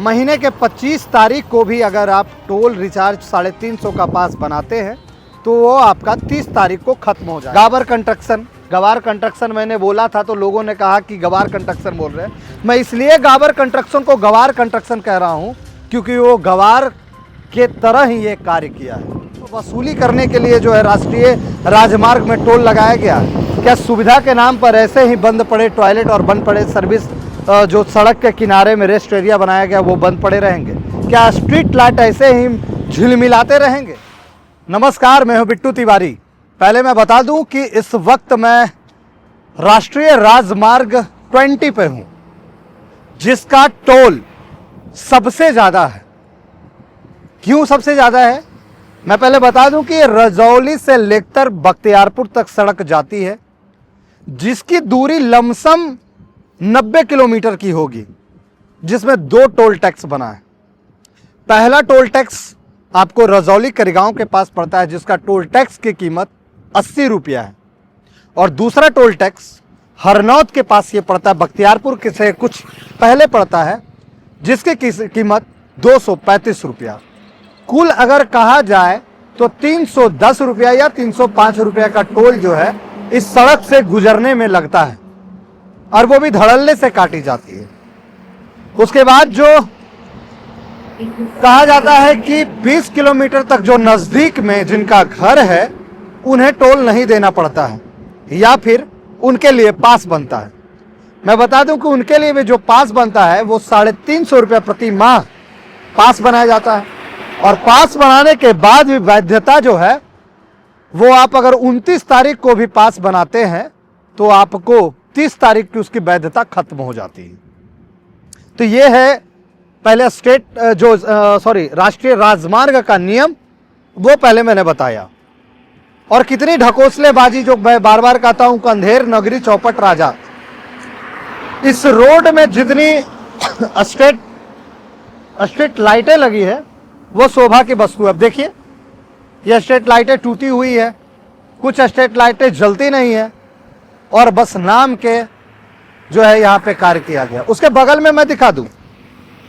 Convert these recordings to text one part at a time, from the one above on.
महीने के 25 तारीख को भी अगर आप टोल रिचार्ज 350 का पास बनाते हैं तो वो आपका 30 तारीख को खत्म हो जाएगा। गवार कंस्ट्रक्शन मैंने बोला था तो लोगों ने कहा कि गवार कंस्ट्रक्शन बोल रहे हैं। मैं इसलिए गवार कंस्ट्रक्शन को गवार कंस्ट्रक्शन कह रहा हूँ क्योंकि वो गवार के तरह ही ये कार्य किया है। तो वसूली करने के लिए जो है राष्ट्रीय राजमार्ग में टोल लगाया गया। क्या सुविधा के नाम पर ऐसे ही बंद पड़े टॉयलेट और बंद पड़े सर्विस जो सड़क के किनारे में रेस्ट एरिया बनाया गया वो बंद पड़े रहेंगे? क्या स्ट्रीट लाइट ऐसे ही झिलमिलाते रहेंगे? नमस्कार, मैं हूं बिट्टू तिवारी। पहले मैं बता दूं कि इस वक्त मैं राष्ट्रीय राजमार्ग 20 पे हूं, जिसका टोल सबसे ज़्यादा है। क्यों सबसे ज़्यादा है? मैं पहले बता दूं कि रजौली से लेकर बख्तियारपुर तक सड़क जाती है, जिसकी दूरी लमसम 90 किलोमीटर की होगी, जिसमें 2 टोल टैक्स बना है। पहला टोल टैक्स आपको रजौली करिगांव के पास पड़ता है, जिसका टोल टैक्स की कीमत 80 रुपया है, और दूसरा टोल टैक्स हरनौत के पास ये पड़ता है, बख्तियारपुर के से कुछ पहले पड़ता है, जिसकी कीमत 235 रुपया। कुल अगर कहा जाए तो 310 रुपया या 305 रुपया का टोल जो है इस सड़क से गुजरने में लगता है, और वो भी धड़ल्ले से काटी जाती है। उसके बाद जो कहा जाता है कि 20 किलोमीटर तक जो नजदीक में जिनका घर है उन्हें टोल नहीं देना पड़ता है, या फिर उनके लिए पास बनता है। मैं बता दूं कि उनके लिए भी जो पास बनता है वो 350 रुपया प्रति माह पास बनाया जाता है, और पास बनाने के बाद भी वैधता जो है वो आप अगर 29 तारीख को भी पास बनाते हैं तो आपको 30 तारीख की उसकी वैधता खत्म हो जाती है। तो ये है पहले राष्ट्रीय राजमार्ग का नियम, वो पहले मैंने बताया। और कितनी ढकोसलेबाजी, जो मैं बार बार कहता हूं, अंधेर नगरी चौपट राजा। इस रोड में जितनी स्ट्रीट लाइटें लगी है वो शोभा की वस्तु है। अब देखिए, ये स्ट्रीट लाइटें टूटी हुई है, कुछ स्ट्रीट लाइटें जलती नहीं है, और बस नाम के जो है यहाँ पे कार्य किया गया। उसके बगल में मैं दिखा दूं,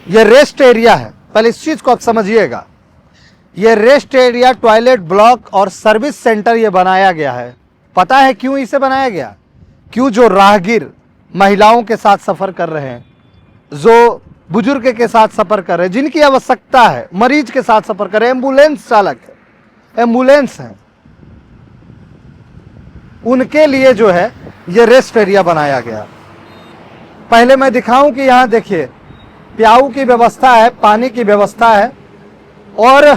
ये रेस्ट एरिया है। पहले इस चीज को आप समझिएगा, ये रेस्ट एरिया, टॉयलेट ब्लॉक और सर्विस सेंटर ये बनाया गया है। पता है क्यों इसे बनाया गया? क्यों? जो राहगीर महिलाओं के साथ सफर कर रहे हैं, जो बुजुर्ग के साथ सफर कर रहे हैं, जिनकी आवश्यकता है, मरीज के साथ सफर कर रहे हैं, एम्बुलेंस चालक है, एम्बुलेंस है, उनके लिए जो है ये रेस्ट एरिया बनाया गया। पहले मैं दिखाऊं कि यहाँ देखिए, प्याऊ की व्यवस्था है, पानी की व्यवस्था है, और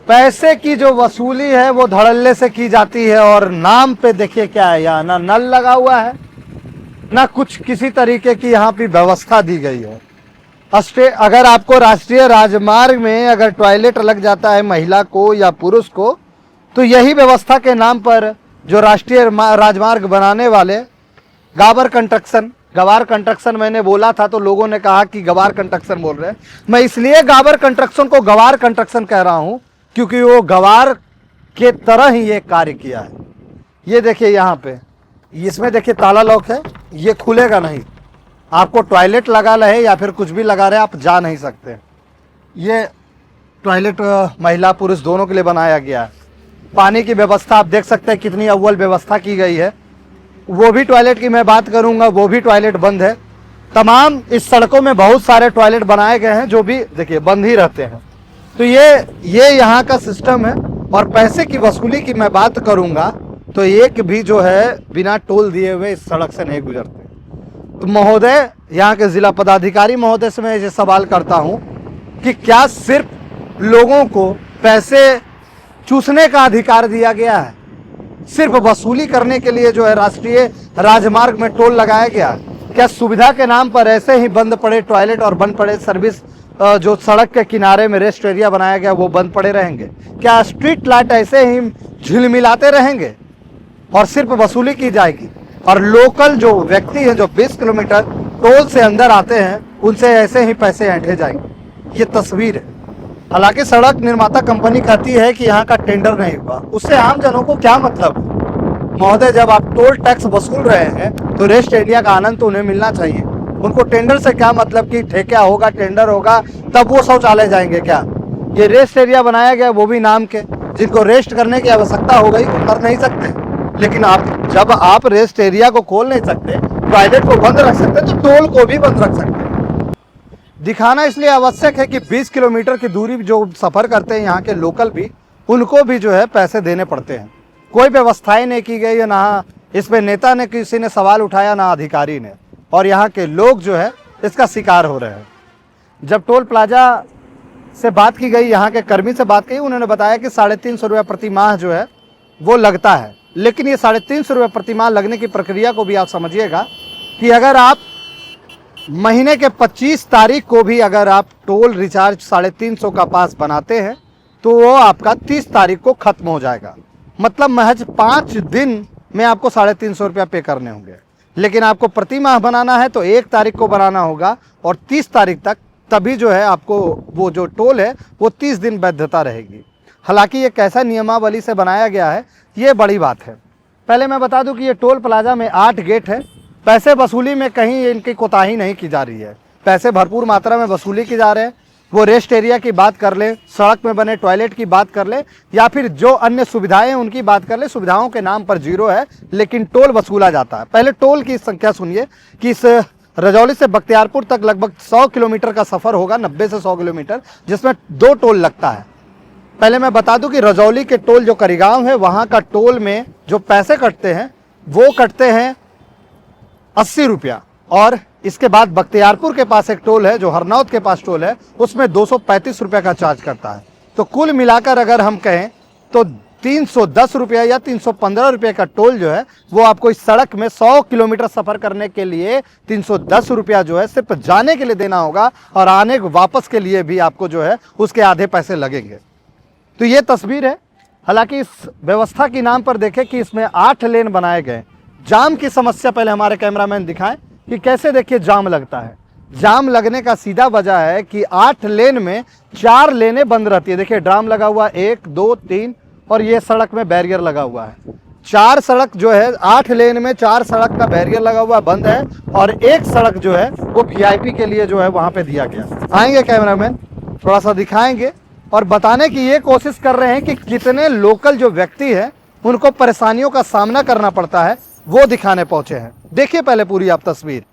पैसे की जो वसूली है वो धड़ल्ले से की जाती है। और नाम पे देखिए क्या है, यहाँ ना नल लगा हुआ है, ना कुछ किसी तरीके की यहाँ पे व्यवस्था दी गई है। अगर आपको राष्ट्रीय राजमार्ग में अगर टॉयलेट लग जाता है महिला को या पुरुष को, तो यही व्यवस्था के नाम पर जो राष्ट्रीय राजमार्ग बनाने वाले गवार कंस्ट्रक्शन मैंने बोला था तो लोगों ने कहा कि गवार कंस्ट्रक्शन बोल रहे हैं। मैं इसलिए गवार कंस्ट्रक्शन को गवार कंस्ट्रक्शन कह रहा हूं क्योंकि वो गवार के तरह ही ये कार्य किया है। ये देखिए, यहाँ पे इसमें देखिए ताला लॉक है, ये खुलेगा नहीं। आपको टॉयलेट लगा रहे या फिर कुछ भी लगा रहे, आप जा नहीं सकते। ये टॉयलेट महिला पुरुष दोनों के लिए बनाया गया है। पानी की व्यवस्था आप देख सकते हैं कितनी अव्वल व्यवस्था की गई है। वो भी टॉयलेट की मैं बात करूंगा, वो भी टॉयलेट बंद है। तमाम इस सड़कों में बहुत सारे टॉयलेट बनाए गए हैं जो भी देखिए बंद ही रहते हैं। तो ये यहाँ का सिस्टम है। और पैसे की वसूली की मैं बात करूंगा तो एक भी जो है बिना टोल दिए हुए इस सड़क से नहीं गुजरते। तो महोदय, यहाँ के जिला पदाधिकारी महोदय से मैं ये सवाल करता हूँ कि क्या सिर्फ लोगों को पैसे चूसने का अधिकार दिया गया है? सिर्फ वसूली करने के लिए जो है राष्ट्रीय राजमार्ग में टोल लगाया गया? क्या सुविधा के नाम पर ऐसे ही बंद पड़े टॉयलेट और बंद पड़े सर्विस जो सड़क के किनारे में रेस्ट एरिया बनाया गया वो बंद पड़े रहेंगे? क्या स्ट्रीट लाइट ऐसे ही झिलमिलाते रहेंगे और सिर्फ वसूली की जाएगी? और लोकल जो व्यक्ति हैं जो 20 किलोमीटर टोल से अंदर आते हैं, उनसे ऐसे ही पैसे ऐंठे जाएंगे। ये तस्वीर है। हालांकि सड़क निर्माता कंपनी कहती है कि यहाँ का टेंडर नहीं हुआ, उससे आम जनों को क्या मतलब है? महोदय, जब आप टोल टैक्स वसूल रहे हैं तो रेस्ट एरिया का आनंद तो उन्हें मिलना चाहिए। उनको टेंडर से क्या मतलब कि ठेका होगा, टेंडर होगा तब वो शौचालय जाएंगे क्या? ये रेस्ट एरिया बनाया गया वो भी नाम के, जिनको रेस्ट करने की आवश्यकता हो गई वो कर नहीं सकते। लेकिन जब आप रेस्ट एरिया को खोल नहीं सकते, टॉयलेट को बंद रख सकते, तो टोल को भी बंद रख सकते। दिखाना इसलिए आवश्यक है कि 20 किलोमीटर की दूरी जो सफ़र करते हैं यहाँ के लोकल भी, उनको भी जो है पैसे देने पड़ते हैं। कोई व्यवस्थाएं नहीं की गई है, ना इस पे नेता ने किसी ने सवाल उठाया, ना अधिकारी ने, और यहाँ के लोग जो है इसका शिकार हो रहे हैं। जब टोल प्लाजा से बात की गई, यहाँ के कर्मी से बात की, उन्होंने बताया कि 350 रुपये प्रति माह जो है वो लगता है। लेकिन ये 350 रुपये प्रति माह लगने की प्रक्रिया को भी आप समझिएगा कि अगर आप महीने के 25 तारीख को भी अगर आप टोल रिचार्ज 350 का पास बनाते हैं तो वो आपका 30 तारीख को खत्म हो जाएगा। मतलब महज 5 दिन में आपको 350 रुपया पे करने होंगे। लेकिन आपको प्रति माह बनाना है तो 1 तारीख को बनाना होगा और 30 तारीख तक, तभी जो है आपको वो जो टोल है वो 30 दिन वैधता रहेगी। हालांकि ये कैसा नियमावली से बनाया गया है ये बड़ी बात है। पहले मैं बता दूं कि ये टोल प्लाजा में 8 गेट है। पैसे वसूली में कहीं इनकी कोताही नहीं की जा रही है, पैसे भरपूर मात्रा में वसूली की जा रहे हैं। वो रेस्ट एरिया की बात कर ले, सड़क में बने टॉयलेट की बात कर ले, या फिर जो अन्य सुविधाएं हैं उनकी बात कर ले, सुविधाओं के नाम पर जीरो है लेकिन टोल वसूला जाता है। पहले टोल की संख्या सुनिए कि इस रजौली से बख्तियारपुर तक लगभग 100 किलोमीटर का सफ़र होगा, 90 से 100 किलोमीटर, जिसमें 2 टोल लगता है। पहले मैं बता दूं कि रजौली के टोल जो करीगांव है वहाँ का टोल में जो पैसे कटते हैं वो कटते हैं 80 रुपया, और इसके बाद बख्तियारपुर के पास एक टोल है जो हरनौत के पास टोल है, उसमें 235 रुपये का चार्ज करता है। तो कुल मिलाकर अगर हम कहें तो 310 रुपया या 315 रुपये का टोल जो है वो आपको इस सड़क में 100 किलोमीटर सफ़र करने के लिए 310 रुपया जो है सिर्फ जाने के लिए देना होगा, और आने वापस के लिए भी आपको जो है उसके आधे पैसे लगेंगे। तो ये तस्वीर है। हालांकि इस व्यवस्था के नाम पर देखें कि इसमें 8 लेन बनाए गए। जाम की समस्या पहले हमारे कैमरामैन दिखाएं कि कैसे देखिए जाम लगता है। जाम लगने का सीधा वजह है कि 8 लेन में 4 लेनें बंद रहती है। देखिए ड्राम लगा हुआ 1, 2, 3, और ये सड़क में बैरियर लगा हुआ है। 4 सड़क जो है 8 लेन में 4 सड़क का बैरियर लगा हुआ बंद है, और एक सड़क जो है वो VIP के लिए जो है वहाँ पे दिया गया। आएंगे कैमरामैन, थोड़ा सा दिखाएंगे और बताने की ये कोशिश कर रहे हैं कि कितने लोकल जो व्यक्ति हैं उनको परेशानियों का सामना करना पड़ता है, वो दिखाने पहुंचे हैं। देखिए पहले पूरी आप तस्वीर।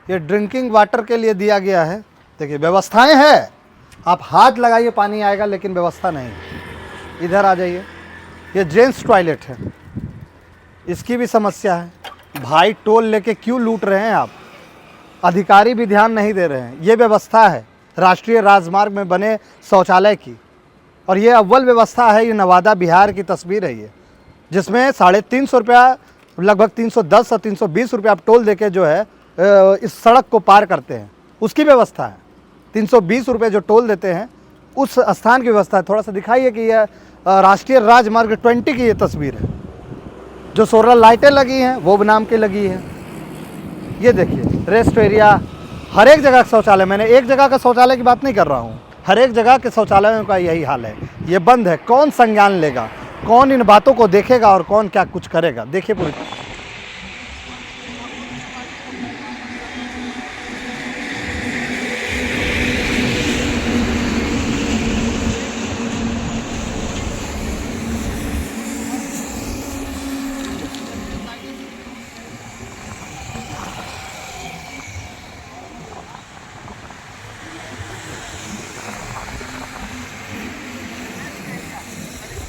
ये ड्रिंकिंग वाटर के लिए दिया गया है। देखिए व्यवस्थाएं हैं, आप हाथ लगाइए पानी आएगा, लेकिन व्यवस्था नहीं है। इधर आ जाइए, ये जेंट्स टॉयलेट है, इसकी भी समस्या है। भाई टोल लेके क्यों लूट रहे हैं आप? अधिकारी भी ध्यान नहीं दे रहे हैं। ये व्यवस्था है राष्ट्रीय राजमार्ग में बने शौचालय की, और ये अव्वल व्यवस्था है। ये नवादा बिहार की तस्वीर है ये, जिसमें 350 रुपया, लगभग 310 और 320 रुपया आप टोल देके जो है इस सड़क को पार करते हैं, उसकी व्यवस्था है। 320 रुपये जो टोल देते हैं उस स्थान की व्यवस्था है। थोड़ा सा दिखाइए कि यह राष्ट्रीय राजमार्ग 20 की ये तस्वीर है। जो सोलर लाइटें लगी हैं वो नाम की लगी है। ये देखिए रेस्ट एरिया, हर एक जगह का शौचालय, मैंने एक जगह का शौचालय की बात नहीं कर रहा हूँ, हर एक जगह के शौचालयों का यही हाल है। ये बंद है। कौन संज्ञान लेगा, कौन इन बातों को देखेगा और कौन क्या कुछ करेगा? देखिए पूरी